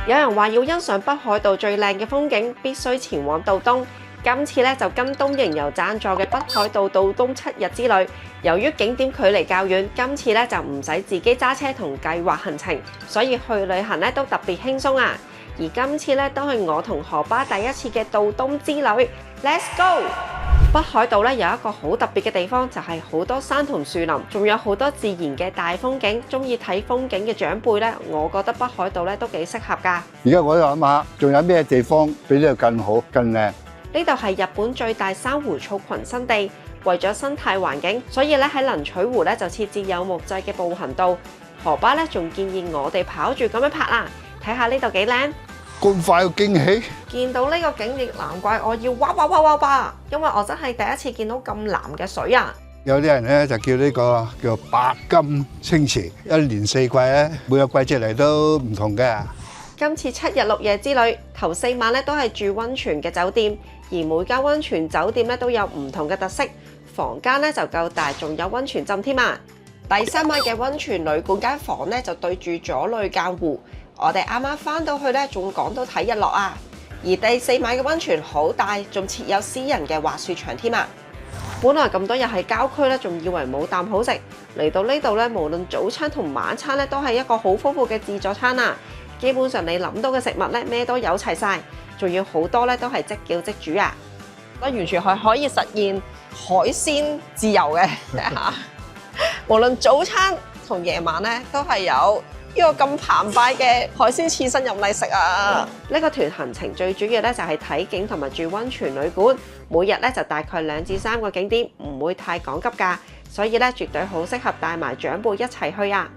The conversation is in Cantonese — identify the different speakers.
Speaker 1: 有人話要欣賞北海道最靚嘅風景，必須前往道東。今次咧就跟東瀛遊贊助嘅北海道道東7日之旅。由於景點距離較遠，今次咧就唔使自己揸車同計劃行程，所以去旅行咧都特別輕鬆啊！而今次咧都係我同荷巴第一次嘅道東之旅 ，Let's go！ 北海道咧有一個好特別嘅地方，就係好多山同樹林，仲有好多自然嘅大風景。中意睇風景嘅長輩咧，我覺得北海道咧都幾適合㗎。
Speaker 2: 而家我諗下，仲有咩地方比呢度更好、更靚？
Speaker 1: 呢度係日本最大珊瑚草群生地，為咗生態環境，所以咧喺能取湖咧就設置有木製嘅步行道。荷巴咧仲建議我哋跑住咁樣拍啦，睇下呢度幾靚。
Speaker 2: 咁快嘅驚喜！
Speaker 1: 見到呢個景亦難怪我要哇哇哇哇哇，因為我真係第一次見到咁藍嘅水啊！
Speaker 2: 有啲人咧就叫呢個叫白金清池，一年四季咧每個季節嚟都唔同嘅。
Speaker 1: 今次7日6夜之旅，頭4晚咧都係住溫泉嘅酒店，而每間溫泉酒店咧都有唔同嘅特色，房間咧就夠大，仲有溫泉浸添啊！第3晚嘅溫泉旅館間房咧就對住佐呂間湖，我哋啱啱翻到去咧仲講到睇日落啊！而第4晚嘅溫泉好大，仲設有私人嘅滑雪場添啊！本來咁多日喺郊區咧，仲以為冇啖好食，嚟到呢度咧，無論早餐同晚餐咧都係一個好豐富嘅自助餐啊！基本上你諗到嘅食物咧，咩都有齊晒，仲要好多咧都係即叫即煮啊！我完全係可以實現海鮮自由嘅，睇下，無論早餐同夜晚咧都係有呢個咁澎湃嘅海鮮刺身任你食啊！呢個團行程最主要咧就係睇景同埋住溫泉旅館，每日咧就大概2至3個景點，唔會太趕急㗎，所以咧絕對好適合帶埋長輩一齊去啊！